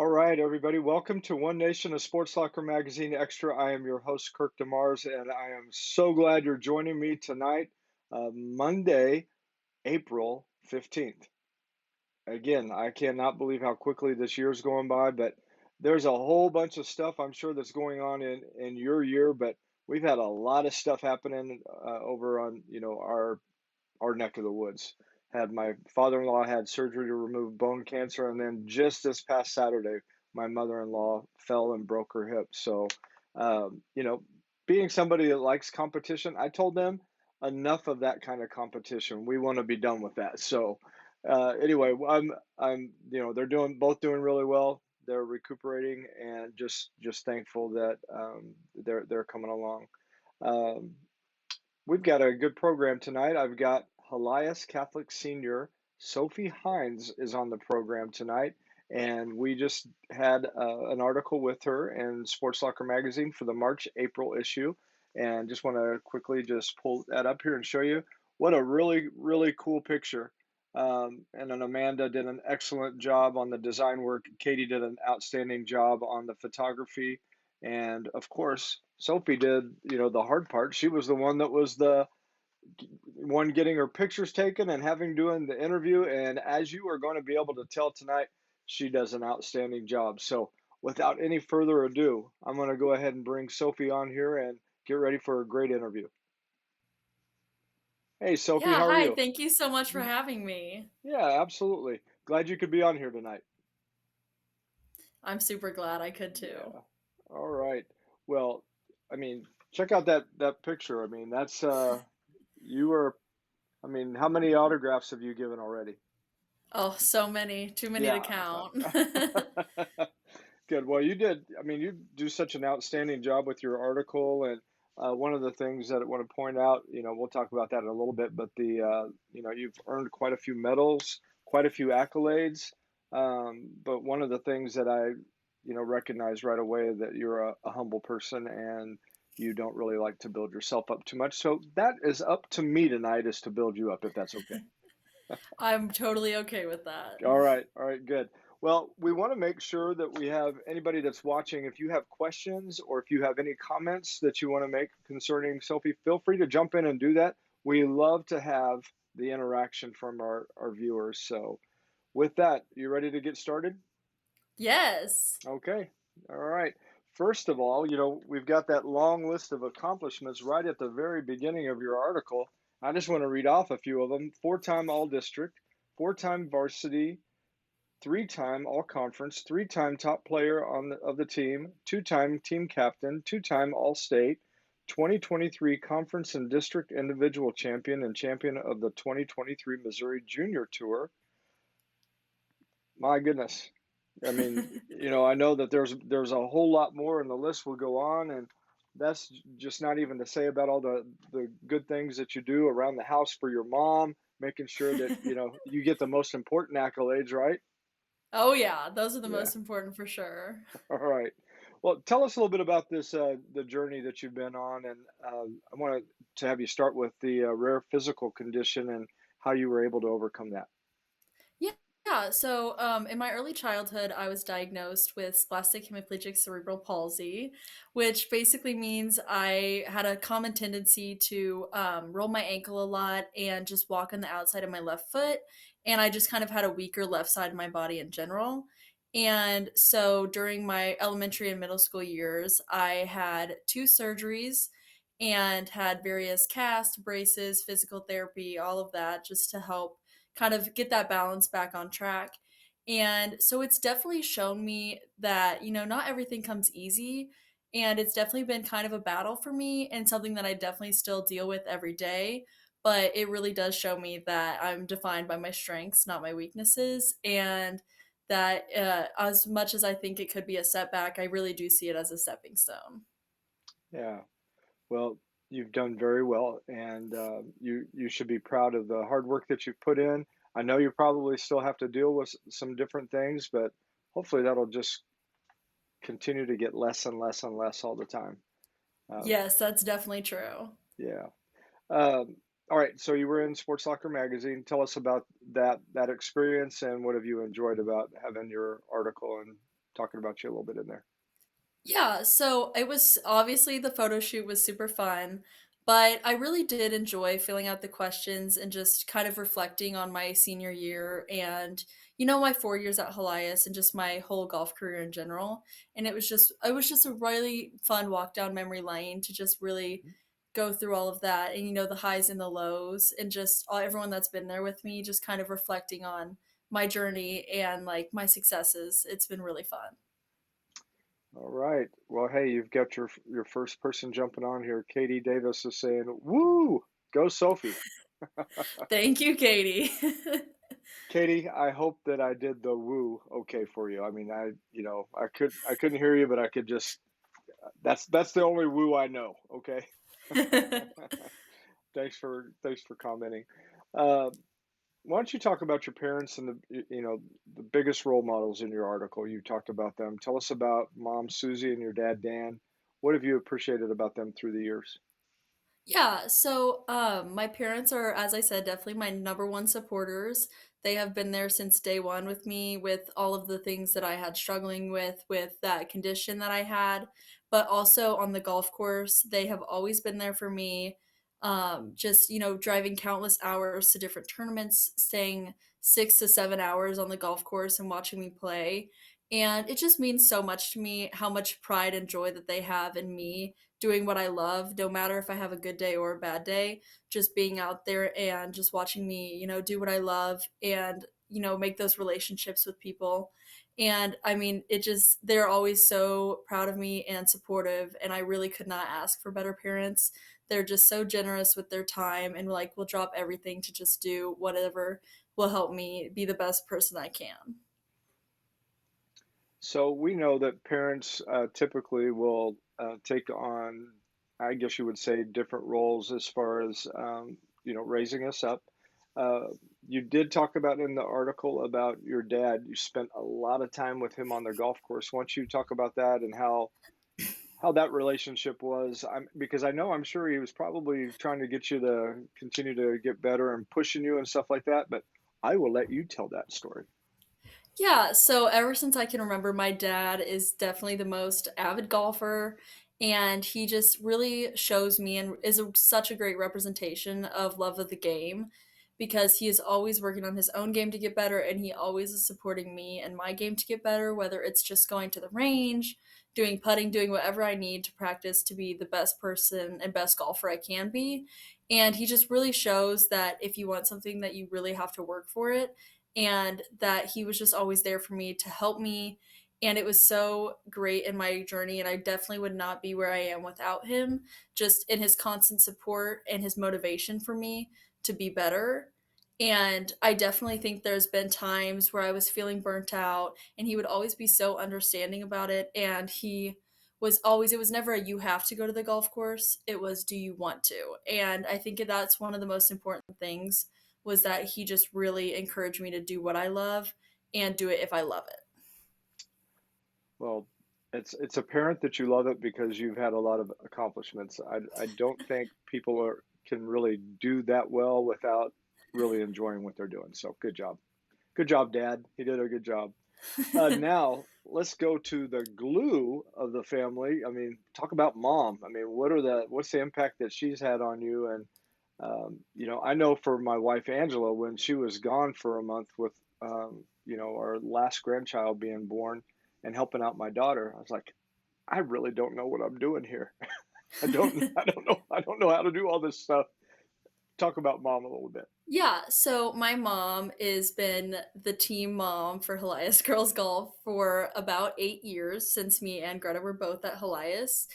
All right, everybody. Welcome to One Nation, a Sports Locker Magazine Extra. I am your host, Kirk DeMars, and I am so glad you're joining me tonight, Monday, April 15th. Again, I cannot believe how quickly this year's going by, but there's a whole bunch of stuff I'm sure that's going on in your year, but we've had a lot of stuff happening over on, our neck of the woods. Had my father-in-law had surgery to remove bone cancer, and then just this past Saturday, my mother-in-law fell and broke her hip. So, um, you know, being somebody that likes competition, I told them enough of that kind of competition. We want to be done with that. So, anyway, they're both doing really well. They're recuperating, and just thankful that they're coming along. Um, We've got a good program tonight. I've got Helias Catholic Senior Sophie Hinds is on the program tonight, and we just had an article with her in Sports Locker Magazine for the March-April issue, and just want to quickly just pull that up here and show you what a really, really cool picture. And then Amanda did an excellent job on the design work. Katie did an outstanding job on the photography. And of course, Sophie did, the hard part. She was the one that was the one getting her pictures taken and having doing the interview. And as you are going to be able to tell tonight, she does an outstanding job. So without any further ado, I'm going to go ahead and bring Sophie on here and get ready for a great interview. Hey, Sophie, Yeah, how are hi. you? Thank you so much for having me. Yeah, absolutely. Glad you could be on here tonight. I'm super glad I could too. Yeah. All right. Well, I mean, check out that picture. I mean, that's you were I mean, how many autographs have you given already? Oh, so many, too many to Yeah. count. Good. Well, you did. I mean, you do such an outstanding job with your article, and one of the things that I want to point out, we'll talk about that in a little bit, but you've earned quite a few medals, quite a few accolades. But one of the things that I, recognize right away that you're a humble person and you don't really like to build yourself up too much. So that is up to me tonight is to build you up, if that's okay. I'm totally okay with that. All right. All right. Good. Well, we want to make sure that we have anybody that's watching. If you have questions or if you have any comments that you want to make concerning Sophie, feel free to jump in and do that. We love to have the interaction from our viewers. So, with that, you ready to get started? Yes. Okay. All right. First of all, we've got that long list of accomplishments right at the very beginning of your article. I just want to read off a few of them. Four-time All District, four-time varsity, three-time All-Conference, three-time top player of the team, two-time team captain, two-time All-State, 2023 Conference and District Individual Champion and champion of the 2023 Missouri Junior Tour. My goodness. I mean, I know that there's a whole lot more, and the list will go on, and that's just not even to say about all the good things that you do around the house for your mom, making sure that, you get the most important accolades, right? Oh yeah, those are the Yeah. most important for sure. All right. Well, tell us a little bit about this the journey that you've been on, and I wanted to have you start with the rare physical condition and how you were able to overcome that. Yeah, in my early childhood, I was diagnosed with spastic hemiplegic cerebral palsy, which basically means I had a common tendency to roll my ankle a lot and just walk on the outside of my left foot. And I just kind of had a weaker left side of my body in general. And so during my elementary and middle school years, I had two surgeries and had various casts, braces, physical therapy, all of that just to help kind of get that balance back on track. And so it's definitely shown me that, not everything comes easy. And it's definitely been kind of a battle for me and something that I definitely still deal with every day. But it really does show me that I'm defined by my strengths, not my weaknesses. And that as much as I think it could be a setback, I really do see it as a stepping stone. Yeah. Well, you've done very well, and you should be proud of the hard work that you've put in. I know you probably still have to deal with some different things, but hopefully that'll just continue to get less and less and less all the time. Um, Yes, that's definitely true. yeah. Um, all right. So you were in Sports Locker magazine. Tell us about that experience and what have you enjoyed about having your article in? talking about you a little bit in there. Yeah, so it was obviously the photo shoot was super fun, but I really did enjoy filling out the questions and just kind of reflecting on my senior year and my 4 years at Helias and just my whole golf career in general. And it was just a really fun walk down memory lane to just really go through all of that and the highs and the lows and just everyone that's been there with me just kind of reflecting on my journey and like my successes. It's been really fun. All right. Well, hey, you've got your first person jumping on here. Katie Davis is saying, "Woo, go Sophie." Thank you, Katie. Katie, I hope that I did the woo okay for you. I mean, I couldn't hear you, but I could just that's the only woo I know. Okay. Thanks for commenting. Uh, why don't you talk about your parents and the biggest role models in your article? You talked about them. Tell us about Mom Susie and your dad Dan. What have you appreciated about them through the years? Yeah, so my parents are, as I said, definitely my number one supporters. They have been there since day one with me, with all of the things that I had struggling with that condition that I had, but also on the golf course, they have always been there for me. Just driving countless hours to different tournaments, staying 6 to 7 hours on the golf course and watching me play. And it just means so much to me how much pride and joy that they have in me doing what I love, no matter if I have a good day or a bad day, just being out there and just watching me, do what I love and, make those relationships with people. And I mean, they're always so proud of me and supportive. And I really could not ask for better parents. They're just so generous with their time and like will drop everything to just do whatever will help me be the best person I can. So we know that parents typically will take on, I guess you would say, different roles as far as raising us up. Uh, you did talk about in the article about your dad. You spent a lot of time with him on the golf course. Why don't you talk about that and how that relationship was? Because I'm sure he was probably trying to get you to continue to get better and pushing you and stuff like that. But I will let you tell that story. Yeah, so ever since I can remember, my dad is definitely the most avid golfer, and he just really shows me and is such a great representation of love of the game because he is always working on his own game to get better, and he always is supporting me and my game to get better, whether it's just going to the range, doing putting, doing whatever I need to practice to be the best person and best golfer I can be. And he just really shows that if you want something that you really have to work for it and that he was just always there for me to help me. And it was so great in my journey. And I definitely would not be where I am without him, just in his constant support and his motivation for me to be better. And I definitely think there's been times where I was feeling burnt out, and he would always be so understanding about it. And he was always, it was never a you have to go to the golf course, it was do you want to. And I think that's one of the most important things was that he just really encouraged me to do what I love and do it if I love it. Well, it's apparent that you love it because you've had a lot of accomplishments. I don't think people can really do that well without really enjoying what they're doing. So good job, Dad. He did a good job. Now let's go to the glue of the family. I mean, talk about Mom. I mean, what's the impact that she's had on you? And I know for my wife Angela, when she was gone for a month with our last grandchild being born and helping out my daughter, I was like, I really don't know what I'm doing here. I don't know how to do all this stuff. Talk about Mom a little bit. Yeah, so my mom has been the team mom for Helias Girls Golf for about 8 years since me and Greta were both at Helias.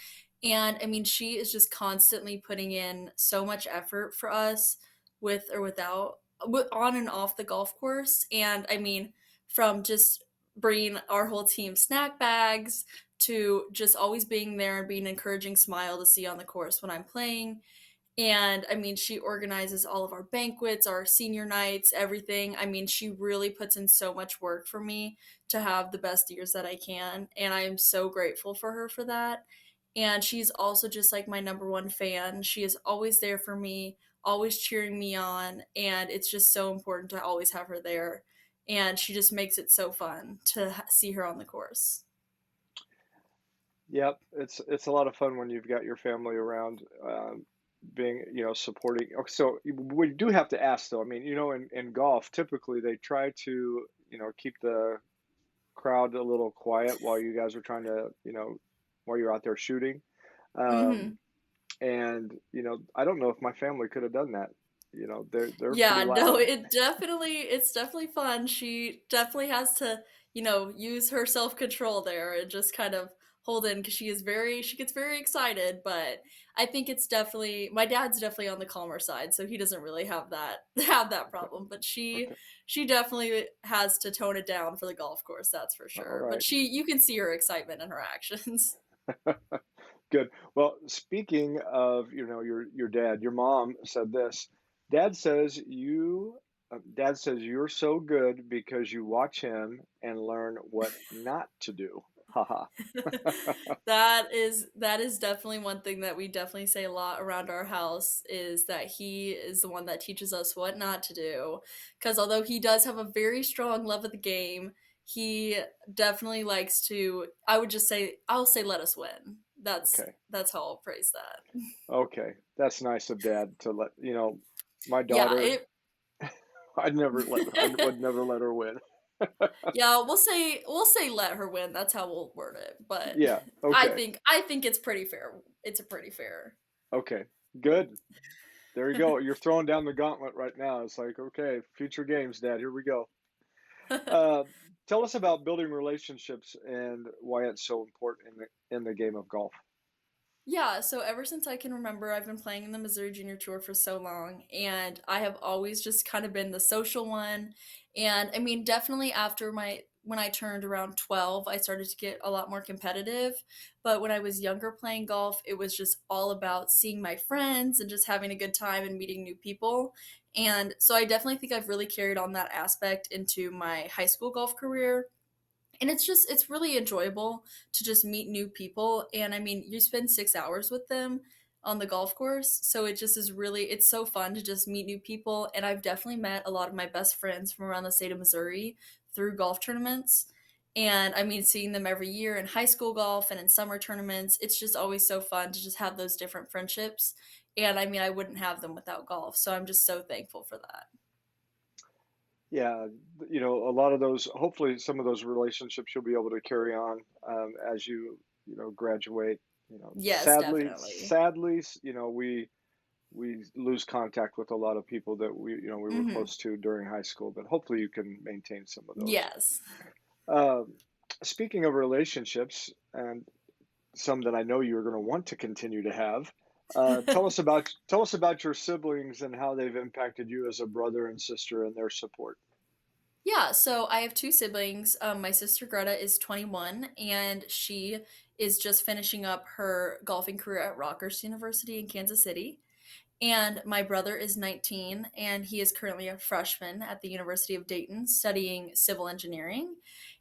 And I mean, she is just constantly putting in so much effort for us with or without, on and off the golf course. And I mean, from just bringing our whole team snack bags to just always being there and being an encouraging smile to see on the course when I'm playing, and I mean, she organizes all of our banquets, our senior nights, everything. I mean, she really puts in so much work for me to have the best years that I can. And I am so grateful for her for that. And she's also just like my number one fan. She is always there for me, always cheering me on. And it's just so important to always have her there. And she just makes it so fun to see her on the course. Yep, it's a lot of fun when you've got your family around, being, supporting. Okay, so we do have to ask though. I mean, in golf, typically they try to, keep the crowd a little quiet while you guys are trying to, while you're out there shooting. Um, Hmm. and I don't know if my family could have done that. They're pretty Yeah, no, loud. it's definitely fun. She definitely has to, use her self-control there and just kind of hold in because she gets very excited, but I think it's definitely my dad's definitely on the calmer side, so he doesn't really have that have that Okay, problem, but okay, she definitely has to tone it down for the golf course, that's for all sure. But right. you can see her excitement in her actions. Good. Well, speaking of, your dad, your mom said this. Dad says you're so good because you watch him and learn what not to do. Haha. That is definitely one thing that we definitely say a lot around our house is that he is the one that teaches us what not to do. Because although he does have a very strong love of the game, he definitely likes to I'll say let us win. Okay. That's how I'll praise that. Okay. That's nice of dad to let, my Yeah, daughter, I would never let her win. yeah, we'll say let her win. That's how we'll word it. But Yeah. Okay. I think it's pretty fair. It's a pretty fair. Okay. Good. There you go. You're throwing down the gauntlet right now. It's like, okay, future games, dad. Here we go. Uh, Tell us about building relationships and why it's so important in the game of golf. Yeah, so ever since I can remember, I've been playing in the Missouri Junior Tour for so long, and I have always just kind of been the social one. And I mean, definitely after my when I turned around 12, I started to get a lot more competitive. But when I was younger playing golf, it was just all about seeing my friends and just having a good time and meeting new people. And so I definitely think I've really carried on that aspect into my high school golf career, and it's really enjoyable to just meet new people, and I mean you spend 6 hours with them on the golf course, so it just is really it's so fun to just meet new people, and I've definitely met a lot of my best friends from around the state of Missouri through golf tournaments. And I mean seeing them every year in high school golf and in summer tournaments, it's just always so fun to just have those different friendships, and I mean I wouldn't have them without golf, so I'm just so thankful for that. Yeah, a lot of those, hopefully, some of those relationships you'll be able to carry on as graduate. Yes, Sadly, definitely. sadly, we lose contact with a lot of people that we were Mhm. close to during high school, but hopefully you can maintain some of those. Yes. Um, Speaking of relationships, and some that I know you're going to want to continue to have. Tell us about your siblings and how they've impacted you as a brother and sister and their support. Yeah, so I have two siblings. My sister Greta is 21, and she is just finishing up her golfing career at Rockhurst University in Kansas City. And my brother is 19, and he is currently a freshman at the University of Dayton studying civil engineering.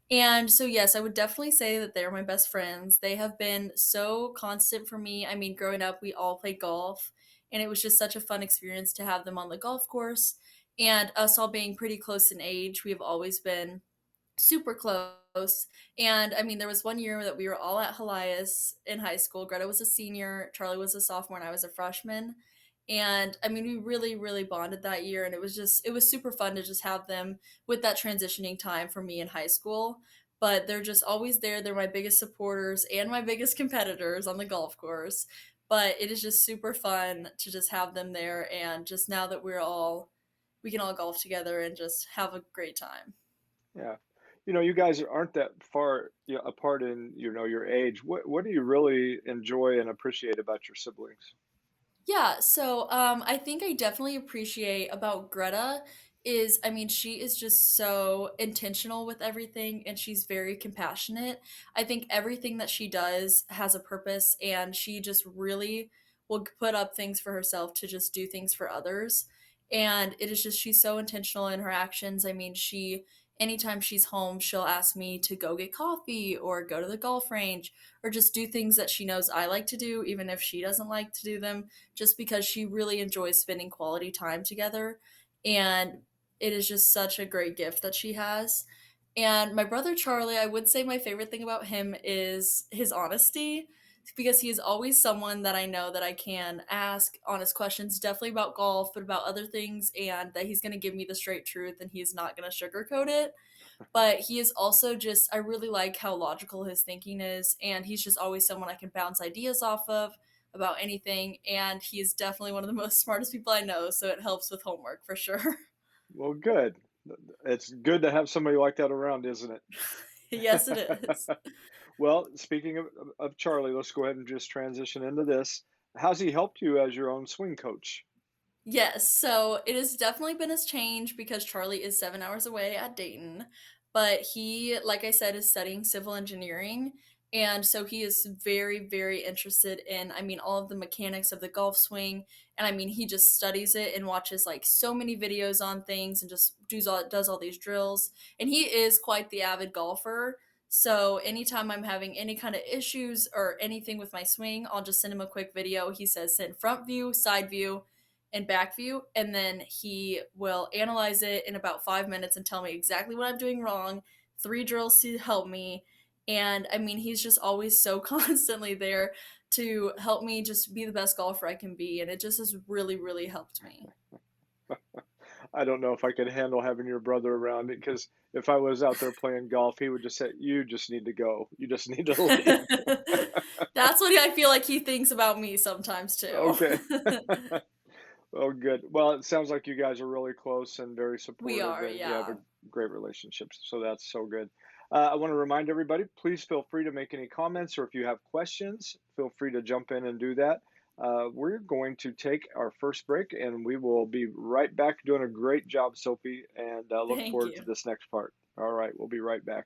And so, yes, I would definitely say that they're my best friends. They have been so constant for me. I mean, growing up, we all played golf, and it was just such a fun experience to have them on the golf course. And us all being pretty close in age, we have always been super close. And I mean, there was one year that we were all at Helias in high school. Greta was a senior, Charlie was a sophomore, and I was a freshman. And I mean, we really, really bonded that year. And it was super fun to just have them with that transitioning time for me in high school. But they're just always there. They're my biggest supporters and my biggest competitors on the golf course. But it is just super fun to just have them there. And just now that we can all golf together and just have a great time. Yeah. You guys aren't that far, apart in, your age. What do you really enjoy and appreciate about your siblings? Yeah, so I think I definitely appreciate about Greta is, I mean, she is just so intentional with everything and she's very compassionate. I think everything that she does has a purpose and she just really will put up things for herself to just do things for others. And it is just, she's so intentional in her actions. I mean, anytime she's home, she'll ask me to go get coffee or go to the golf range or just do things that she knows I like to do, even if she doesn't like to do them, just because she really enjoys spending quality time together. And it is just such a great gift that she has. And my brother Charlie, I would say my favorite thing about him is his honesty because he is always someone that I know that I can ask honest questions, definitely about golf, but about other things, and that he's going to give me the straight truth and he's not going to sugarcoat it. But he is also just, I really like how logical his thinking is, and he's just always someone I can bounce ideas off of about anything. And he's definitely one of the most smartest people I know, so it helps with homework for sure. Well, good. It's good to have somebody like that around, isn't it? Yes, it is. Well, speaking of Charlie, let's go ahead and just transition into this. How's he helped you as your own swing coach? Yes, so it has definitely been a change because Charlie is 7 hours away at Dayton, but he, like I said, is studying civil engineering, and so he is very, very interested in, I mean, all of the mechanics of the golf swing, and I mean, he just studies it and watches, like, so many videos on things and just does all these drills, and he is quite the avid golfer, so anytime I'm having any kind of issues or anything with my swing, I'll just send him a quick video. He says, "Send front view, side view, and back view," and then he will analyze it in about 5 minutes and tell me exactly what I'm doing wrong, three drills to help me. And I mean, he's just always so constantly there to help me just be the best golfer I can be. And it just has really, really helped me. I don't know if I could handle having your brother around because if I was out there playing golf, he would just say, "You just need to go. You just need to leave." That's what I feel like he thinks about me sometimes too. Okay. Oh, good. Well, it sounds like you guys are really close and very We supportive, are, and you have a yeah. great relationship. So that's so good. I want to remind everybody, please feel free to make any comments, or if you have questions, feel free to jump in and do that. We're going to take our first break, and we will be right back. Doing a great job, Sophie, and look Thank forward to you. this next part. All right, we'll be right back.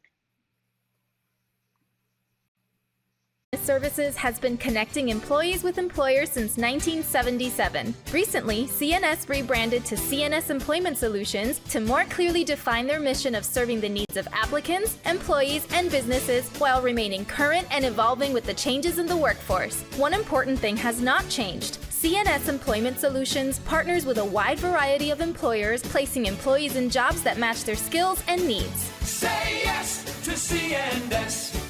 Services has been connecting employees with employers since 1977. Recently, CNS rebranded to CNS Employment Solutions to more clearly define their mission of serving the needs of applicants, employees, and businesses while remaining current and evolving with the changes in the workforce. One important thing has not changed. CNS Employment Solutions partners with a wide variety of employers, placing employees in jobs that match their skills and needs. Say yes to CNS.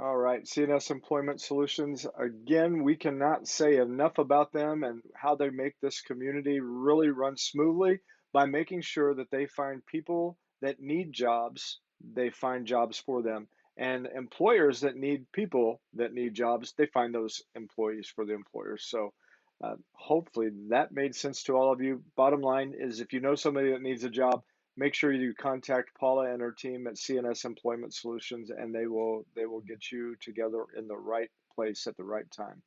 All right, CNS Employment Solutions. Again, we cannot say enough about them and how they make this community really run smoothly by making sure that they find people that need jobs, they find jobs for them. And employers that need people that need jobs, they find those employees for the employers. So hopefully that made sense to all of you. Bottom line is if you know somebody that needs a job, make sure you contact Paula and her team at CNS Employment Solutions, and they will get you together in the right place at the right time.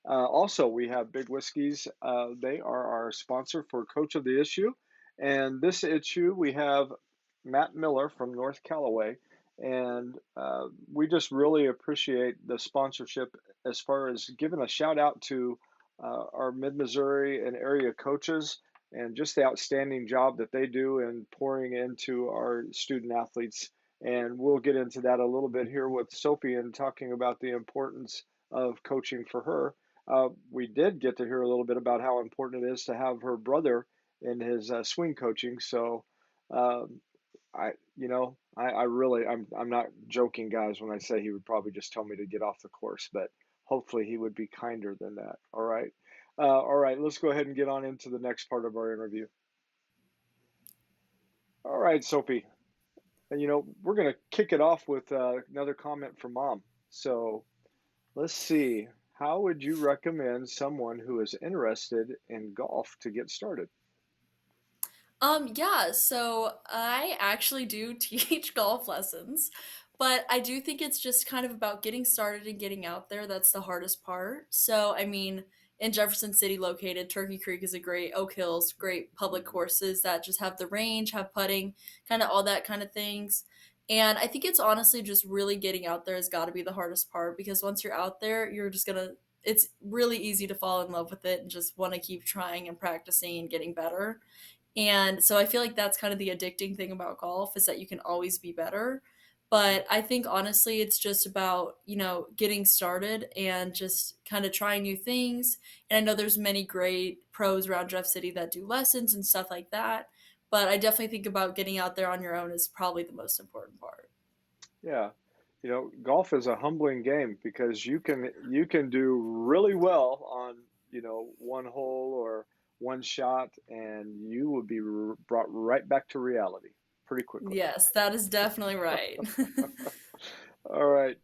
Also, we have Big Whiskies. They are our sponsor for Coach of the Issue, and this issue we have Matt Miller from North Callaway, and we just really appreciate the sponsorship as far as giving a shout out to our Mid Missouri and area coaches and just the outstanding job that they do in pouring into our student athletes. And we'll get into that a little bit here with Sophie and talking about the importance of coaching for her. We did get to hear a little bit about how important it is to have her brother in his swing coaching. So, um, I really, I'm not joking, guys, when I say he would probably just tell me to get off the course, but hopefully he would be kinder than that. All right. All right, let's go ahead and get on into the next part of our interview. All right, Sophie. And we're going to kick it off with another comment from mom. So let's see. How would you recommend someone who is interested in golf to get started? Yeah, so I actually do teach golf lessons, but I do think it's just kind of about getting started and getting out there. That's the hardest part. So, I mean, in Jefferson City located, Turkey Creek is a great, Oak Hill's great public Mhm. courses that just have the range, have putting, kind of all that kind of things. And I think it's honestly just really getting out there has got to be the hardest part because once you're out there, you're just gonna, it's really easy to fall in love with it and just want to keep trying and practicing and getting better. And so I feel like that's kind of the addicting thing about golf is that you can always be better. Mhm. But I think honestly, it's just about, getting started and just kind of trying new things. And I know there's many great pros around Jeff City that do lessons and stuff like that. But I definitely think about getting out there on your own is probably the most important part. Yeah. Golf is a humbling game because you can do really well on, one hole or one shot, and you will be brought right back to reality pretty quickly. Yes, that is definitely right. All right.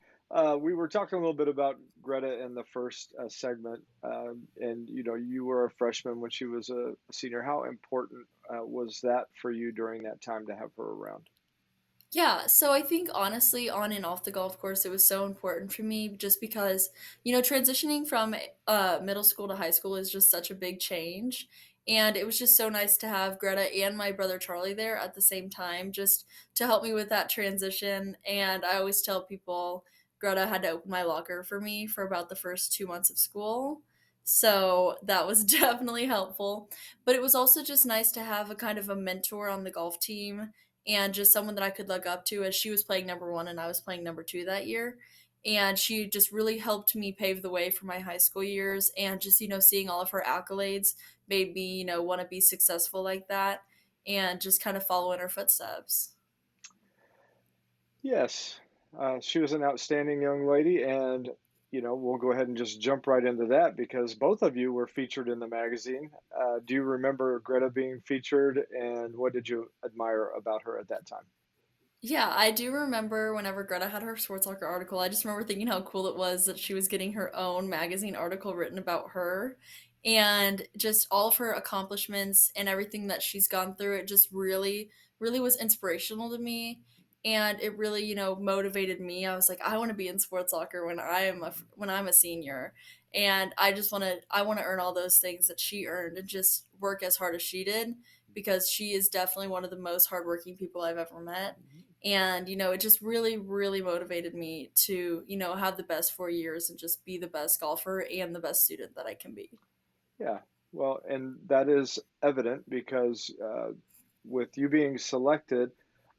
We were talking a little bit about Greta in the first segment, and you were a freshman when she was a senior. How important was that for you during that time to have her around? Yeah, so I think honestly, on and off the golf course, it was so important for me just because, transitioning from middle school to high school is just such a big change. And it was just so nice to have Greta and my brother Charlie there at the same time just to help me with that transition. And I always tell people Greta had to open my locker for me for about the first 2 months of school. So that was definitely helpful. But it was also just nice to have a kind of a mentor on the golf team and just someone that I could look up to as she was playing number one and I was playing number two that year. And she just really helped me pave the way for my high school years. And just, seeing all of her accolades made me, want to be successful like that and just kind of follow in her footsteps. Yes, she was an outstanding young lady, and we'll go ahead and just jump right into that because both of you were featured in the magazine. Do you remember Greta being featured, and what did you admire about her at that time? Yeah, I do remember whenever Greta had her sports soccer article, I just remember thinking how cool it was that she was getting her own magazine article written about her and just all of her accomplishments and everything that she's gone through. It just really, really was inspirational to me. And it really, motivated me. I was like, I want to be in sports soccer when I'm a senior. And I want to earn all those things that she earned and just work as hard as she did because she is definitely one of the most hardworking people I've ever met. And it just really really motivated me to have the best 4 years and just be the best golfer and the best student that I can be. Yeah, well, and that is evident because with you being selected,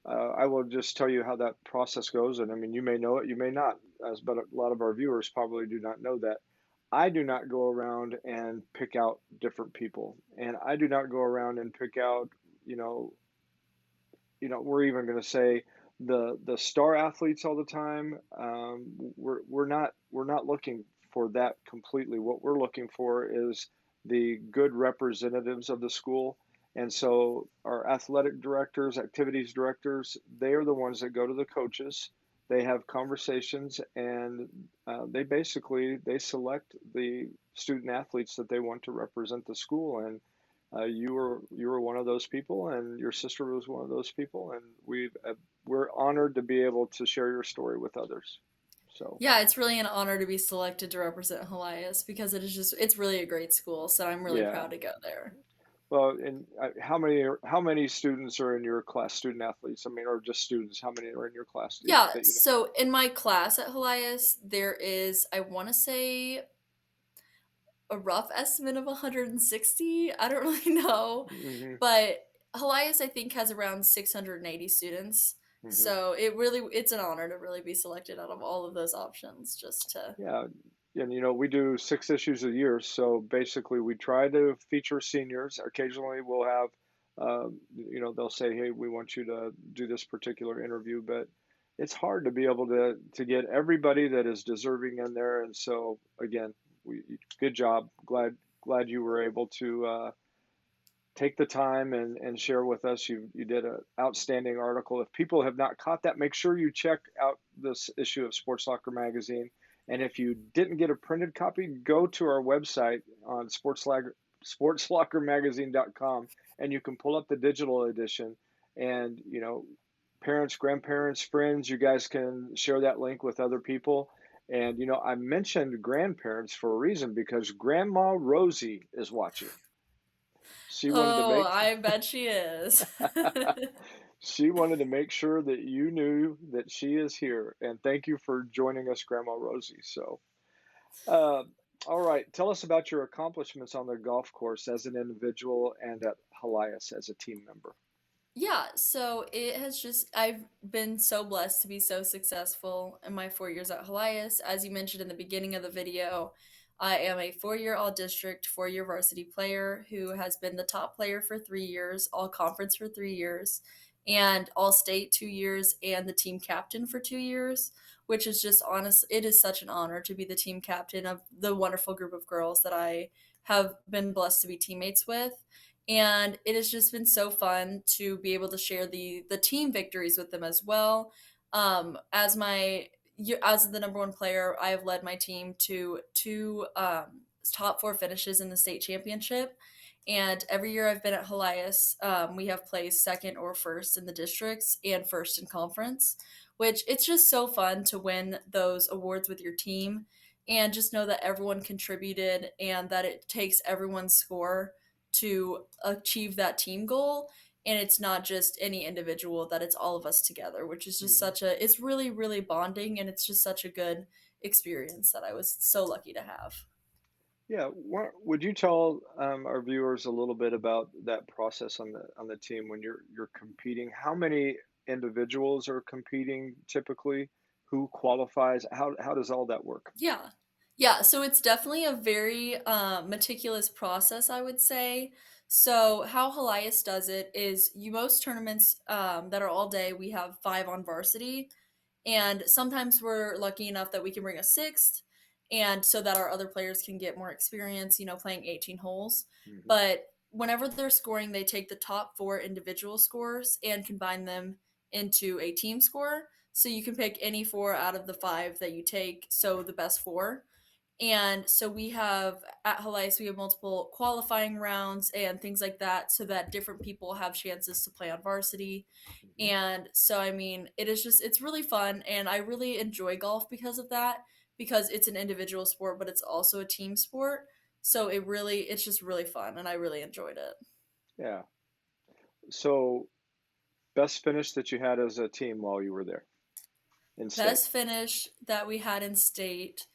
I will just tell you how that process goes. And I mean, you may know it, you may not, but a lot of our viewers probably do not know that. I do not go around and pick out different people, and I do not go around and pick out, you know, we're even going to say the star athletes all the time. We're not looking for that completely. What we're looking for is the good representatives of the school. And so our athletic directors, activities directors, they are the ones that go to the coaches. They have conversations, and they select the student athletes that they want to represent the school. And you were one of those people, and your sister was one of those people, and we're honored to be able to share your story with others. So Yeah, it's really an honor to be selected to represent Helias because it's really a great school, so I'm really yeah, proud to go there. well, and how many students are in your class? Student athletes, I mean, or just students? How many are in your class? Yeah, That you know? so in my class at Helias there is, I want to say, a rough estimate of 160. I don't really know, Hmm. but Helias I think has around 680 students. Hmm. So it's an honor to really be selected out of all of those options just to. Yeah, and we do 6 issues a year, so basically we try to feature seniors. Occasionally we'll have, they'll say, "Hey, we want you to do this particular interview," but it's hard to be able to get everybody that is deserving in there. And so again, good job. Glad you were able to take the time and share with us. You did an outstanding article. If people have not caught that, make sure you check out this issue of Sports Soccer Magazine. And if you didn't get a printed copy, go to our website on sportslockermagazine.com, and you can pull up the digital edition. And parents, grandparents, friends, you guys can share that link with other people. And I mentioned grandparents for a reason because Grandma Rosie is watching. She wanted to Oh, make I bet she is. she wanted to make sure that you knew that she is here. And thank you for joining us, Grandma Rosie. So, uh, all right, tell us about your accomplishments on the golf course as an individual and at Helias as a team member. Yeah, so it has just, I've been so blessed to be so successful in my 4 years at Helias. As you mentioned in the beginning of the video, I am a 4 year all district, 4 year varsity player who has been the top player for 3 years, all conference for 3 years, and all state 2 years, and the team captain for 2 years, which is just honest. It is such an honor to be the team captain of the wonderful group of girls that I have been blessed to be teammates with, and it has just been so fun to be able to share the team victories with them as well. As my as the number one player, I have led my team to two top four finishes in the state championship. And every year I've been at Helias, we have placed second or first in the districts and first in conference, which it's just so fun to win those awards with your team and just know that everyone contributed and that it takes everyone's score to achieve that team goal, and it's not just any individual, that it's all of us together, which is just Hmm. such a, it's really really bonding, and it's just such a good experience that I was so lucky to have. Yeah, would you tell our viewers a little bit about that process on the team when you're competing? How many individuals are competing typically? Who qualifies? How does all that work? Yeah. Yeah, so it's definitely a very meticulous process, I would say. So how Helias does it is, you most tournaments that are all day, we have five on varsity, and sometimes we're lucky enough that we can bring a sixth, and so that our other players can get more experience, playing 18 holes. Hmm. But whenever they're scoring, they take the top four individual scores and combine them into a team score. So you can pick any four out of the five that you take, so the best four. And so we have at Helias, we have multiple qualifying rounds and things like that, so that different people have chances to play on varsity. Hmm. And so, I mean, it is just, it's really fun. And I really enjoy golf because of that, because it's an individual sport, but it's also a team sport. So it's just really fun. And I really enjoyed it. Yeah. So best finish that you had as a team while you were there in state. Best finish that we had in state.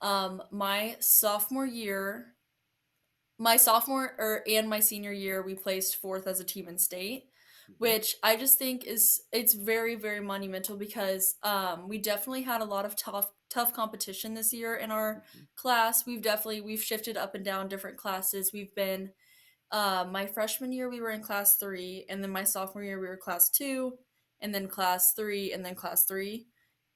My sophomore year, my sophomore and my senior year, we placed fourth as a team in state, Hmm. which I just think is, it's very very monumental, because we definitely had a lot of tough competition this year in our Hmm. class. We've shifted up and down different classes. We've been my freshman year we were in class 3, and then my sophomore year we were class 2, and then class 3, and then class 3.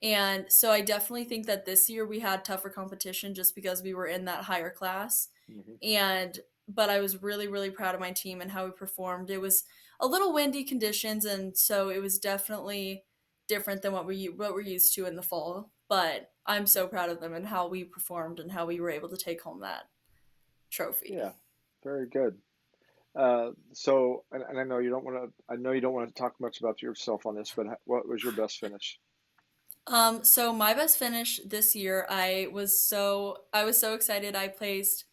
And so I definitely think that this year we had tougher competition just because we were in that higher class. Hmm. And but I was really really proud of my team and how we performed. It was a little windy conditions, and so it was definitely different than what we're used to in the fall. But I'm so proud of them and how we performed and how we were able to take home that trophy. Yeah, very good. And I know you don't want to. I know you don't want to talk much about yourself on this, but what was your best finish? So my best finish this year, I was so excited. I placed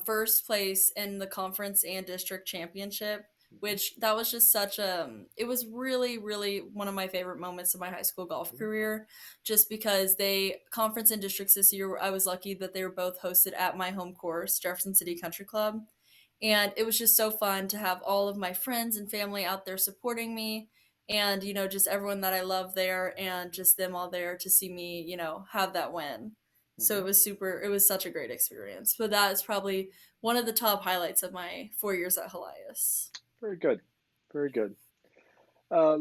first place in the conference and district championship, Hmm. which that was just such a, it was really really one of my favorite moments of my high school golf career, just because they conference and districts this year, I was lucky that they were both hosted at my home course, Jefferson City Country Club. And it was just so fun to have all of my friends and family out there supporting me, and just everyone that I love there, and just them all there to see me, have that win. So Hmm. it was such a great experience. But that is probably one of the top highlights of my 4 years at Helias. Very good, very good. Uh,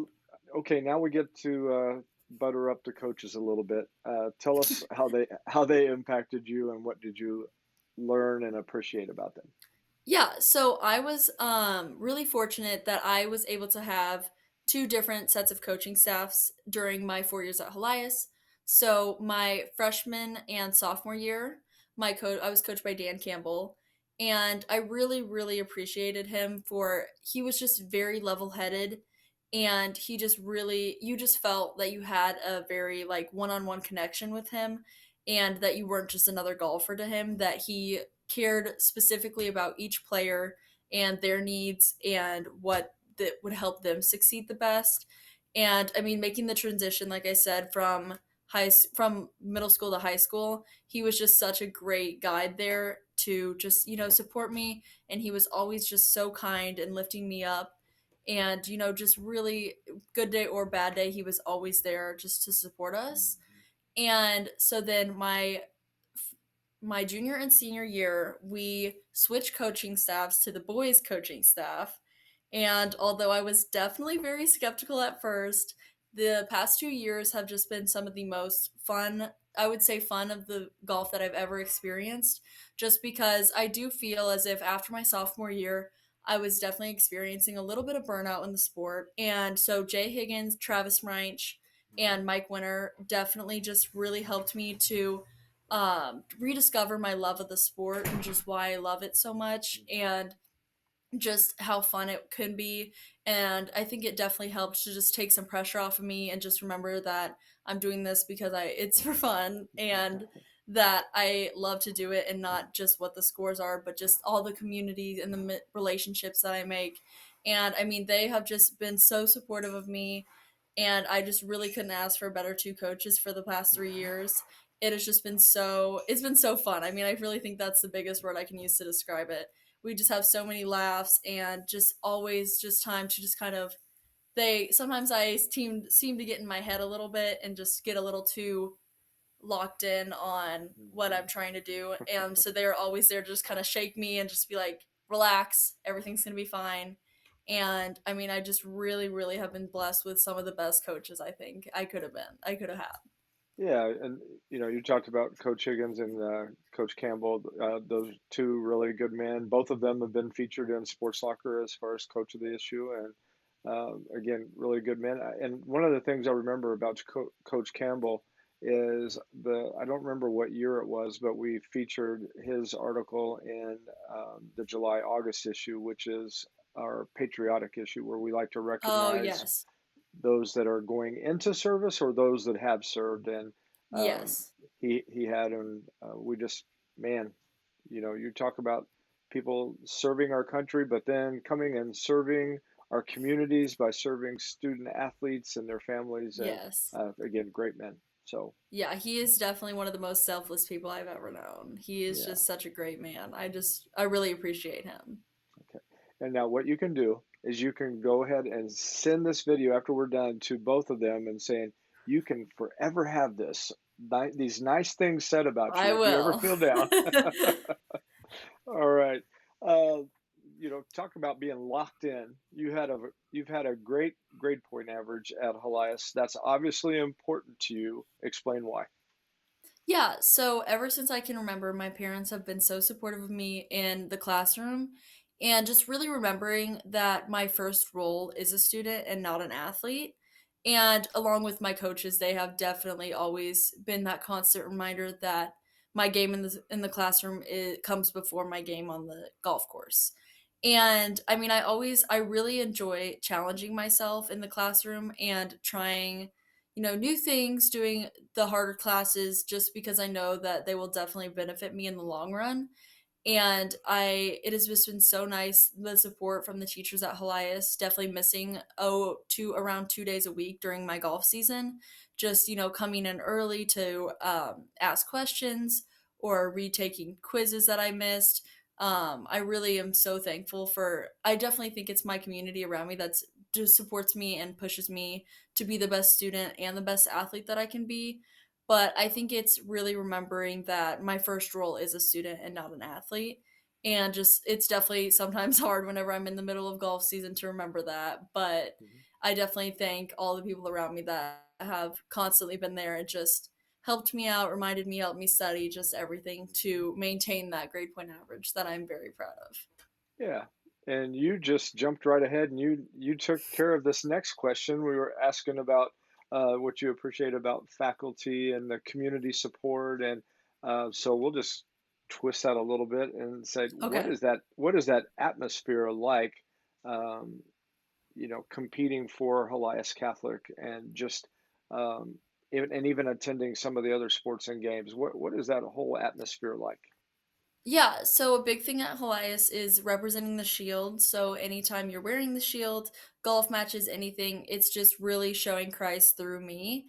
okay, now we get to butter up the coaches a little bit. Tell us how they impacted you and what did you learn and appreciate about them. Yeah, so I was really fortunate that I was able to have two different sets of coaching staffs during my 4 years at Helias. So my freshman and sophomore year, my coach I was coached by Dan Campbell, and I really really appreciated him, for he was just very level-headed, and he just really, you just felt that you had a very like one-on-one connection with him, and that you weren't just another golfer to him, that he cared specifically about each player and their needs and what that would help them succeed the best. And I mean, making the transition, like I said, from middle school to high school, he was just such a great guide there to just support me, and he was always just so kind and lifting me up. And, just really good day or bad day, he was always there just to support us. And so then my junior and senior year, we switched coaching staffs to the boys coaching staff. And although I was definitely very skeptical at first, the past 2 years have just been some of the most fun, I would say, fun of the golf that I've ever experienced. Just because I do feel as if after my sophomore year, I was definitely experiencing a little bit of burnout in the sport. And so Jay Higgins, Travis Reinsch, and Mike Winter definitely just really helped me to rediscover my love of the sport and just why I love it so much. And just how fun it can be. And I think it definitely helped to just take some pressure off of me and just remember that I'm doing this because it's for fun and that I love to do it, and not just what the scores are, but just all the communities and the relationships that I make. And I mean, they have just been so supportive of me, and I just really couldn't ask for better two coaches for the past 3 years. It has just been it's been so fun. I mean, I really think that's the biggest word I can use to describe it. We just have so many laughs and just always just time to just kind of they sometimes I seem to get in my head a little bit and just get a little too locked in on what I'm trying to do. And so they're always there to just kind of shake me and just be like, relax, everything's gonna be fine. And I mean, I just really, really have been blessed with some of the best coaches I think I could have had. Yeah, and you talked about Coach Higgins and Coach Campbell. Those two really good men. Both of them have been featured in Sports Locker as far as coach of the issue, and again, really good men. And one of the things I remember about Coach Campbell is I don't remember what year it was, but we featured his article in the July August issue, which is our patriotic issue, where we like to Oh, recognize yes. those that are going into service or those that have served. And um, Yes. he had, and we just, man, you talk about people serving our country, but then coming and serving our communities by serving student athletes and their families. And Yes. again, great men. So, Yeah, he is definitely one of the most selfless people I've ever known. He is yeah. just such a great man. I really appreciate him. Okay. And now what you can do is you can go ahead and send this video after we're done to both of them and saying, you can forever have these nice things said about I you if you ever will. feel down. All right. Uh, talk about being locked in. You've had a great grade point average at Helias. That's obviously important to you. Explain why. Yeah, so ever since I can remember, my parents have been so supportive of me in the classroom, and just really remembering that my first role is a student and not an athlete. And along with my coaches, they have definitely always been that constant reminder that my game in the classroom comes before my game on the golf course. And I mean, I really enjoy challenging myself in the classroom and trying, new things, doing the harder classes just because I know that they will definitely benefit me in the long run. And it has just been so nice, the support from the teachers at Helias, definitely missing around 2 days a week during my golf season, just coming in early to ask questions or retaking quizzes that I missed. I really am so thankful for. I definitely think it's my community around me that's just supports me and pushes me to be the best student and the best athlete that I can be. But I think it's really remembering that my first role is a student and not an athlete. And just, it's definitely sometimes hard whenever I'm in the middle of golf season to remember that. But Mhm. I definitely thank all the people around me that have constantly been there and just helped me out, reminded me, helped me study, just everything to maintain that grade point average that I'm very proud of. Yeah. And you just jumped right ahead and you took care of this next question. We were asking about what you appreciate about faculty and the community support. And so we'll just twist that a little bit and say, Okay. what is that atmosphere like, um, competing for Helias Catholic and just even attending some of the other sports and games? What is that whole atmosphere like? Yeah, so a big thing at Helias is representing the shield. So anytime you're wearing the shield, golf matches, anything, it's just really showing Christ through me.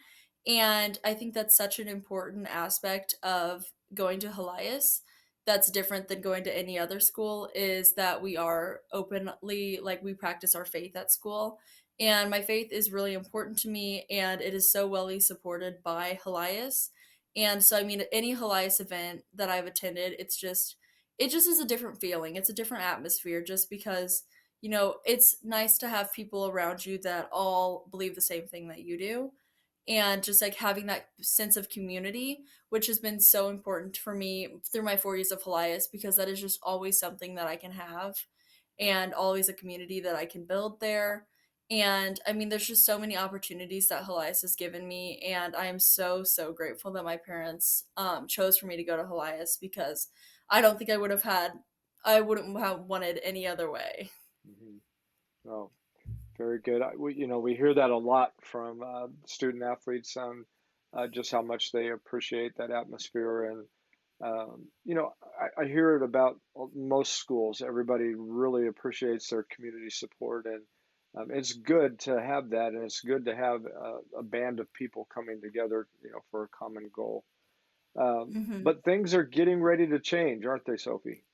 And I think that's such an important aspect of going to Helias that's different than going to any other school is that we are openly, like, we practice our faith at school. And my faith is really important to me, and it is so well supported by Helias. And so, I mean, any Helias event that I've attended, it just is a different feeling. It's a different atmosphere just because, it's nice to have people around you that all believe the same thing that you do. And just like having that sense of community, which has been so important for me through my 4 years of Helias, because that is just always something that I can have and always a community that I can build there. And I mean, there's just so many opportunities that Helias has given me. And I am so, so grateful that my parents chose for me to go to Helias, because I don't think I wouldn't have wanted any other way. Hmm. Oh, very good. We hear that a lot from student athletes on just how much they appreciate that atmosphere. And, I hear it about most schools. Everybody really appreciates their community support. And it's good to have that. And it's good to have a band of people coming together, for a common goal. Hmm. But things are getting ready to change, aren't they, Sophie?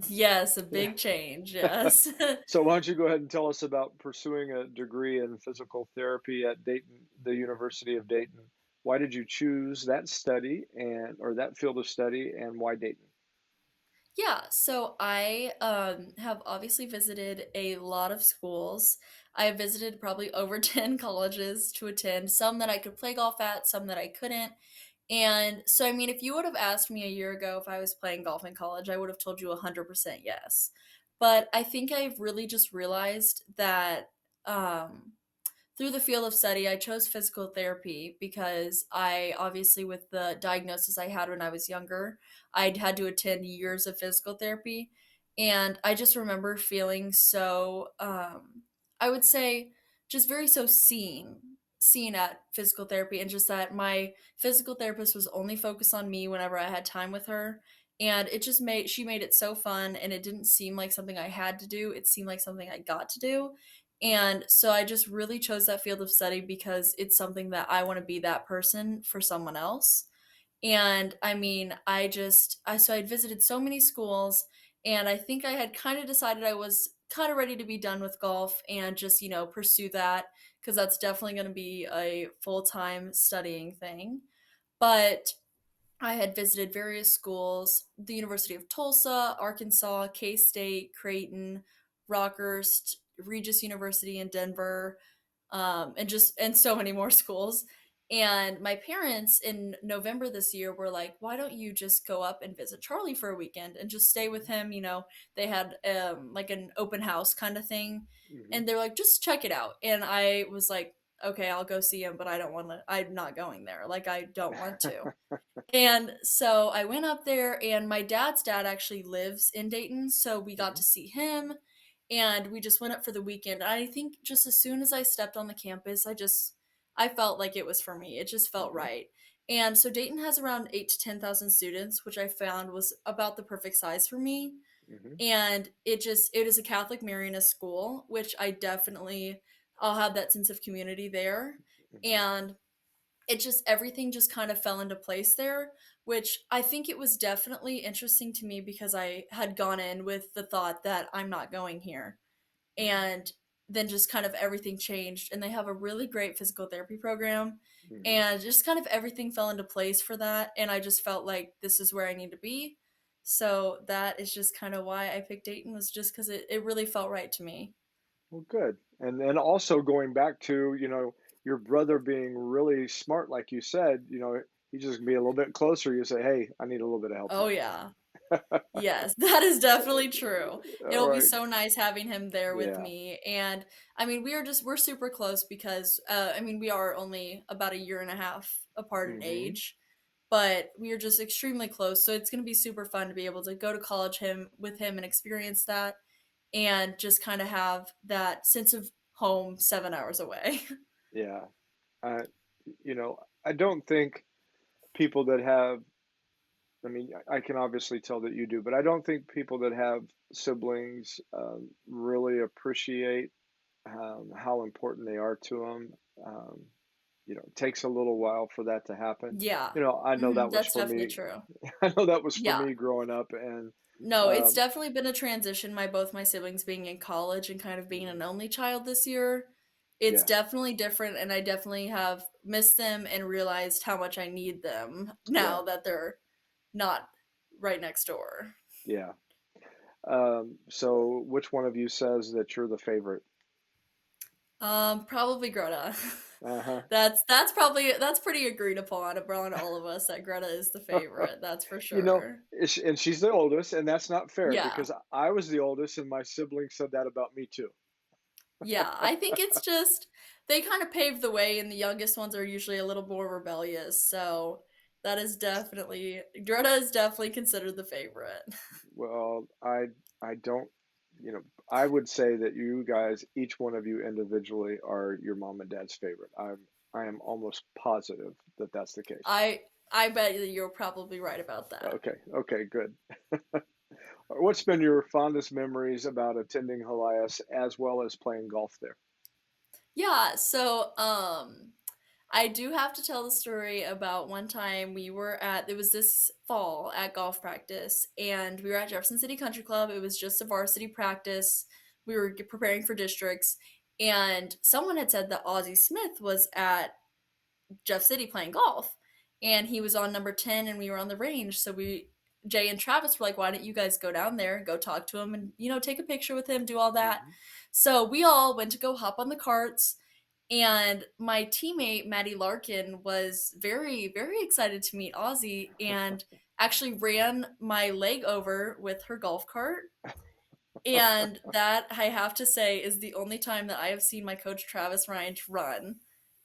Yes, a Yeah. big change. Yes. So why don't you go ahead and tell us about pursuing a degree in physical therapy at Dayton, the University of Dayton? Why did you choose that study or that field of study, and why Dayton? Yeah, so I have obviously visited a lot of schools. I have visited probably over 10 colleges to attend, some that I could play golf at, some that I couldn't. And so, I mean, if you would have asked me a year ago if I was playing golf in college, I would have told you 100% yes. But I think I've really just realized that um, through the field of study, I chose physical therapy because I obviously, with the diagnosis I had when I was younger, I'd had to attend years of physical therapy. And I just remember feeling so, I would say, just very so seen at physical therapy, and just that my physical therapist was only focused on me whenever I had time with her. And she made it so fun, and it didn't seem like something I had to do. It seemed like something I got to do. And so I just really chose that field of study because it's something that I want to be that person for someone else. And I mean, so I'd visited so many schools, and I think I had kind of decided I was kind of ready to be done with golf and just, pursue that, because that's definitely going to be a full-time studying thing. But I had visited various schools: the University of Tulsa, Arkansas, K State, Creighton, Rockhurst, Regis University in Denver, and so many more schools. And my parents in November this year were like, "Why don't you just go up and visit Charlie for a weekend and just stay with him?" They had like an open house kind of thing, Hmm. and they're like, "Just check it out." And I was like, "Okay, I'll go see him, but I don't want to. I'm not going there. Like, I don't want to." And so I went up there, and my dad's dad actually lives in Dayton, so we got Hmm. to see him, and we just went up for the weekend. I think just as soon as I stepped on the campus, I felt like it was for me. It just felt Hmm. right. And so Dayton has around 8 to 10,000 students, which I found was about the perfect size for me. Hmm. And it is a Catholic Marianist school, which I'll have that sense of community there. Hmm. And it just everything just kind of fell into place there, which I think it was definitely interesting to me because I had gone in with the thought that I'm not going here. And then just kind of everything changed, and they have a really great physical therapy program, Hmm. and just kind of everything fell into place for that, and I just felt like this is where I need to be. So that is just kind of why I picked Dayton, was just because it really felt right to me. Well, good. And then also going back to, your brother being really smart, like you said, he just be a little bit closer. You say, hey, I need a little bit of help Oh here. yeah. Yes, that is definitely true. All It'll be right. so nice having him there with Yeah. me. And I mean, we're super close because I mean, we are only about a year and a half apart in Hmm. age, but we are just extremely close. So it's going to be super fun to be able to go to college him with him and experience that, and just kind of have that sense of home 7 hours away. Yeah. Uh, I don't think people that have, I mean, I can obviously tell that you do, but I don't think people that have siblings really appreciate how important they are to them. Um, it takes a little while for that to happen. Yeah. I know that was That's for definitely me. true. I know that was for Yeah. me growing up, and No, it's um, definitely been a transition, both my siblings being in college and kind of being mhm, an only child this year. It's yeah, definitely different, and I definitely have missed them and realized how much I need them yeah, now that they're not right next door. yeah. So which one of you says that you're the favorite? Probably Greta. Uh-huh. That's pretty agreed upon around all of us that Greta is the favorite. That's for You know, sure. and she's the oldest, and that's not fair Yeah. because I was the oldest, and my siblings said that about me too. Yeah, I think it's just they kind of paved the way, and the youngest ones are usually a little more rebellious. So that is definitely Greta is definitely considered the favorite. Well, I don't, I would say that you guys, each one of you individually, are your mom and dad's favorite. I am almost positive that that's the case. I bet that you're probably right about that. Okay, okay, good. What's been your fondest memories about attending Helias as well as playing golf there? Yeah, so I do have to tell the story about one time it was this fall at golf practice, and we were at Jefferson City Country Club. It was just a varsity practice. We were preparing for districts, and someone had said that Ozzie Smith was at Jeff City playing golf, and he was on number 10, and we were on the range. So Jay and Travis were like, "Why don't you guys go down there and go talk to him and take a picture with him, do all that?" Hmm. So we all went to go hop on the carts, and my teammate Maddie Larkin was very very excited to meet Ozzy, and actually ran my leg over with her golf cart. And that, I have to say, is the only time that I have seen my coach Travis Ryan run.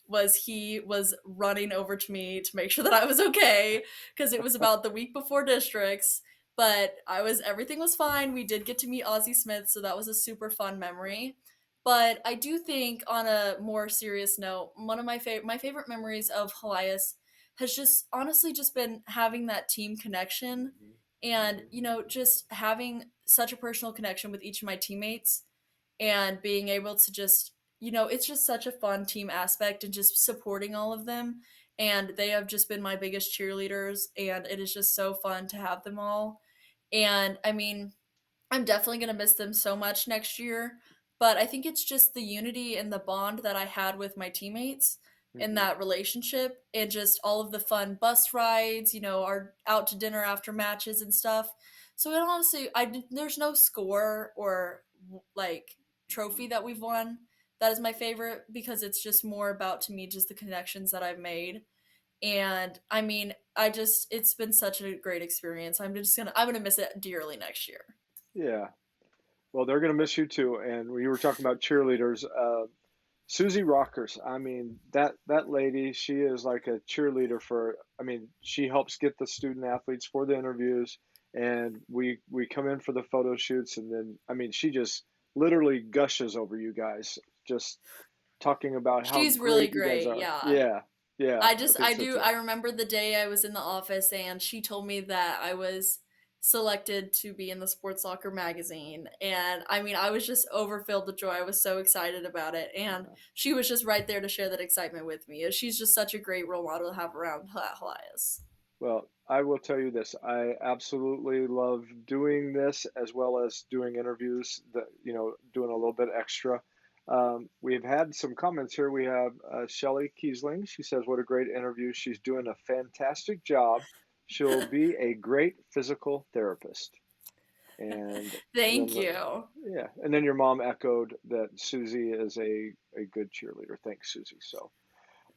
Was he was running over to me to make sure that I was okay, because it was about the week before districts, but everything was fine. We did get to meet Ozzie Smith, so that was a super fun memory. But I do think, on a more serious note, one of my favorite memories of Helias has just honestly just been having that team connection, Hmm. and Hmm. just having such a personal connection with each of my teammates, and being able to just, it's just such a fun team aspect, and just supporting all of them. And they have just been my biggest cheerleaders, and it is just so fun to have them all. And I mean, I'm definitely going to miss them so much next year, but I think it's just the unity and the bond that I had with my teammates in Hmm. that relationship, and just all of the fun bus rides, our out to dinner after matches and stuff. So it honestly, there's no score or like trophy that we've won that is my favorite, because it's just more about, to me, just the connections that I've made. And I mean, it's been such a great experience. I'm gonna miss it dearly next year. Yeah. Well, they're going to miss you too. And we were talking about cheerleaders. Susie Rockers. I mean, that lady, she is like a cheerleader for. I mean, she helps get the student athletes for the interviews, and we come in for the photo shoots, and then I mean, she just literally gushes over you guys, just talking about how She's really great you guys great, are. yeah. Yeah, yeah, I think so too. I remember the day I was in the office and she told me that I was selected to be in the Sports Soccer magazine. And I mean, I was just overfilled with joy. I was so excited about it. And she was just right there to share that excitement with me. She's just such a great role model to have around Helias. Well, I will tell you this. I absolutely love doing this as well as doing interviews that, doing a little bit extra. We've had some comments here. We have Shelly Kiesling. She says, what a great interview. She's doing a fantastic job. She'll be a great physical therapist. And Thank then, you. yeah. And then your mom echoed that Susie is a good cheerleader. Thanks, Susie. So,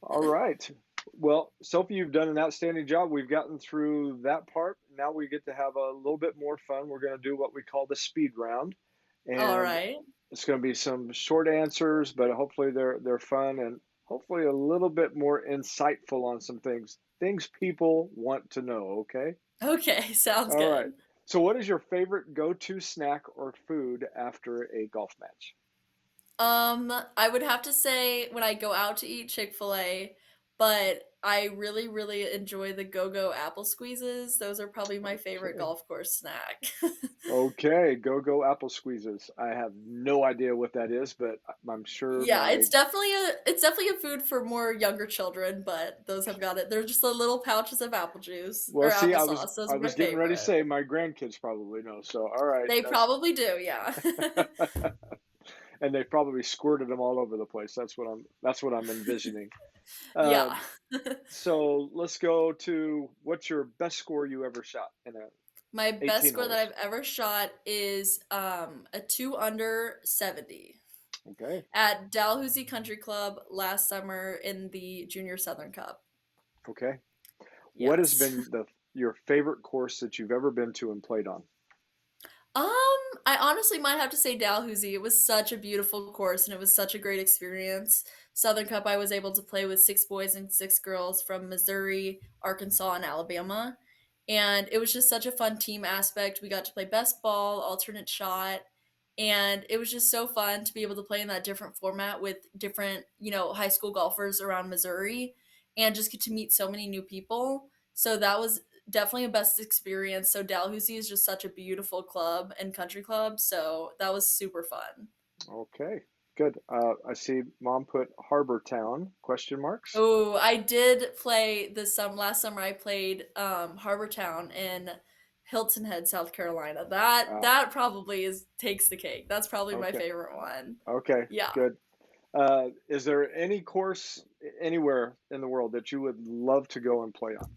all right. Well, Sophie, you've done an outstanding job. We've gotten through that part. Now we get to have a little bit more fun. We're going to do what we call the speed round, All and right. it's going to be some short answers, but hopefully they're fun and hopefully a little bit more insightful on some things people want to know. Okay. Okay, sounds All right. good. So, what is your favorite go-to snack or food after a golf match? I would have to say when I go out to eat Chick-fil-A, but I really, really enjoy the go-go apple squeezes. Those are probably my favorite Okay. golf course snack. Okay, go apple squeezes. I have no idea what that is, but I'm sure Yeah, my it's definitely a food for more younger children, but those have got it. They're just the little pouches of apple juice or well, see, applesauce. Those I are my was getting ready to favorite. say my grandkids probably know. So, all right, They that's probably do, yeah. and they probably squirted them all over the place. That's what I'm envisioning. Yeah. Um, so let's go to what's your best score you ever shot in a My best 18 score that holes? I've ever shot is a 2 under 70 Okay, at Dalhousie Country Club last summer in the Junior Southern Cup. okay. What has Yes. been the your favorite course that you've ever been to and played on? Um, I honestly might have to say Dalhousie. It was such a beautiful course and it was such a great experience. Southern Cup, I was able to play with 6 boys and 6 girls from Missouri, Arkansas, and Alabama. And it was just such a fun team aspect. We got to play best ball, alternate shot, and it was just so fun to be able to play in that different format with different, high school golfers around Missouri and just get to meet so many new people. So that was definitely a best experience. So Dalhousie is just such a beautiful club and country club. So that was super fun. Okay, good. I see mom put Harbor Town question marks. Oh, I did play last summer. I played Harbor Town in Hilton Head, South Carolina. That Ah, that probably is takes the cake. That's probably my okay, favorite one. okay, Yeah. good. Is there any course anywhere in the world that you would love to go and play on?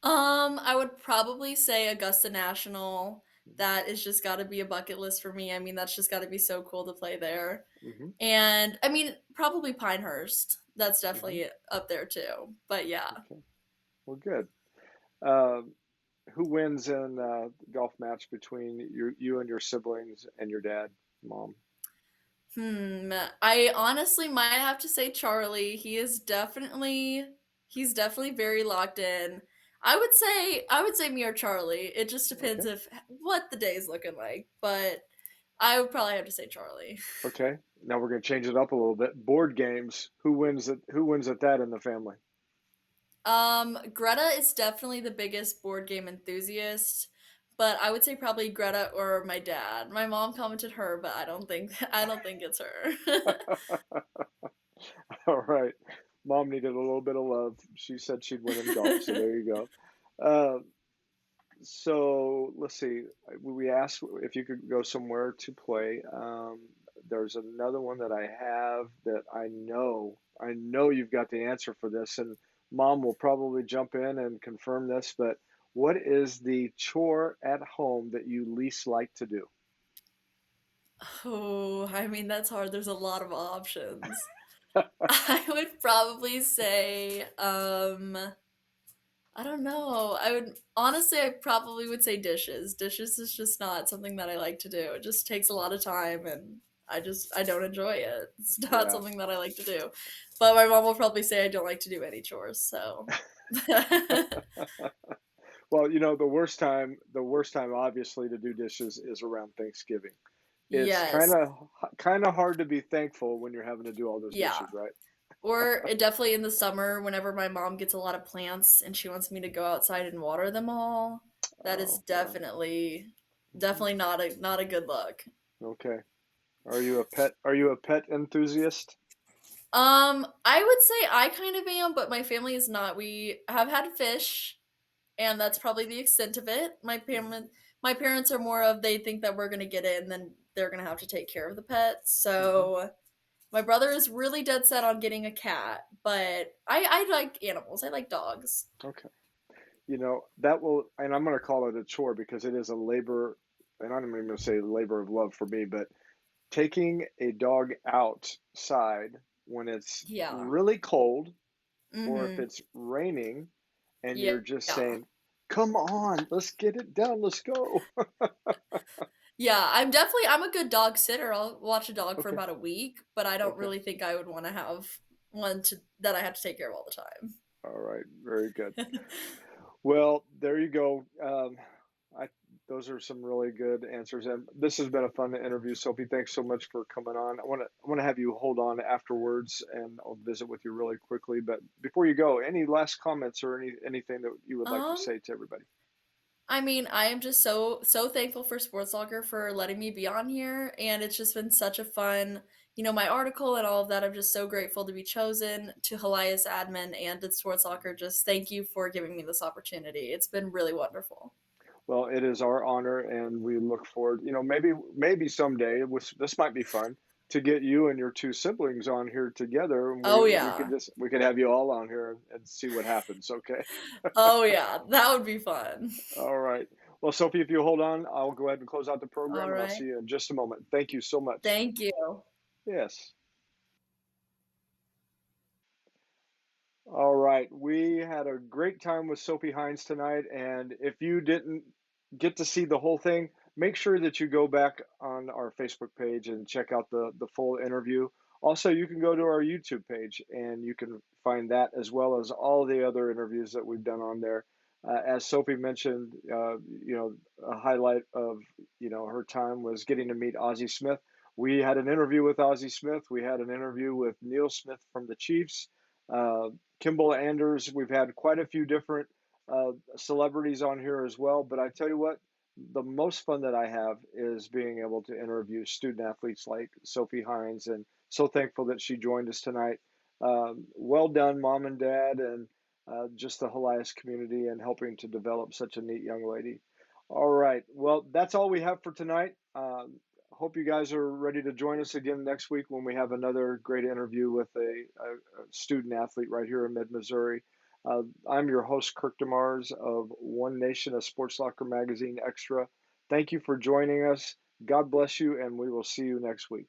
I would probably say Augusta National. That is just got to be a bucket list for me. I mean, that's just got to be so cool to play there. Hmm. And I mean, probably Pinehurst. That's Hmm. definitely up there too. But yeah. Okay, well, good. Uh, who wins in golf match between you and your siblings and your dad, mom? I honestly might have to say Charlie. He's definitely very locked in. I would say me or Charlie. It just depends Okay, if what the day's looking like, but I would probably have to say Charlie. okay. Now we're going to change it up a little bit. Board games. Who wins at that in the family? Greta is definitely the biggest board game enthusiast, but I would say probably Greta or my dad. My mom commented her, but I don't think it's her. All right. Mom needed a little bit of love. She said she'd win in golf, so there you go. Uh, so let's see. We asked if you could go somewhere to play. There's another one that I have that I know you've got the answer for this, and Mom will probably jump in and confirm this. But what is the chore at home that you least like to do? Oh, I mean that's hard. There's a lot of options. I would probably say, I don't know. I probably would say dishes. Dishes is just not something that I like to do. It just takes a lot of time and I don't enjoy it. It's not Yeah. something that I like to do. But my mom will probably say I don't like to do any chores, so Well, the worst time obviously to do dishes is around Thanksgiving. It's yes. kind of hard to be thankful when you're having to do all those Yeah. dishes, right? Or definitely in the summer, whenever my mom gets a lot of plants and she wants me to go outside and water them all, that is Oh, yeah. Hmm. definitely not a good look. Okay. Are you a pet enthusiast? I would say I kind of am, but my family is not. We have had fish, and that's probably the extent of it. My parents are more of they think that we're gonna get it, and then they're gonna have to take care of the pet. Hmm. So my brother is really dead set on getting a cat, but I like animals. I like dogs. Okay. That will, and I'm going to call it a chore because it is a labor, and I'm not even going to say labor of love for me, but taking a dog outside when it's Yeah. really cold or if Mm-hmm. it's raining and Yeah. you're just saying, "Come on, let's get it done, let's go." Yeah, I'm a good dog sitter. I'll watch a dog for Okay, about a week, but I don't okay, really think I would want to have one that I have to take care of all all right, very good. the time. Well, there you go. I those are some really good answers. And this has been a fun interview, Sophie. Thanks so much for coming on. I want to have you hold on afterwards, and I'll visit with you really quickly. But before you go, any last comments or anything that you would like to Um, say to everybody? I mean, I am just so thankful for Sports Locker for letting me be on here, and it's just been such a fun, my article and all of that. I'm just so grateful to be chosen to Helias admin and to Sports Locker. Just thank you for giving me this opportunity. It's been really wonderful. Well, it is our honor, and we look forward. Maybe someday this might be fun to get you and your two siblings on here together, and Oh we could yeah. just we could have you all on here and see what happens. Okay. Oh yeah. That would be fun. All right. Well, Sophie, if you hold on, I'll go ahead and close out the All program, and I'll see right. you in just a moment. Thank you so much. Thank you. Yes. All right. We had a great time with Sophie Hinds tonight. And if you didn't get to see the whole thing, make sure that you go back on our Facebook page and check out the full interview. Also, you can go to our YouTube page and you can find that as well as all the other interviews that we've done on there. As Sophie mentioned, a highlight of her time was getting to meet Ozzie Smith. We had an interview with Ozzie Smith. We had an interview with Neil Smith from the Chiefs. Uh, Kimball Anders. We've had quite a few different celebrities on here as well. But I tell you what, the most fun that I have is being able to interview student athletes like Sophie Hinds, and so thankful that she joined us tonight. Well done, mom and dad, and just the Helias community and helping to develop such a neat young lady. All right. Well, that's all we have for tonight. Hope you guys are ready to join us again next week when we have another great interview with a student athlete right here in mid-Missouri. I'm your host, Kirk DeMars of One Nation, a Sports Locker Magazine Extra. Thank you for joining us. God bless you, and we will see you next week.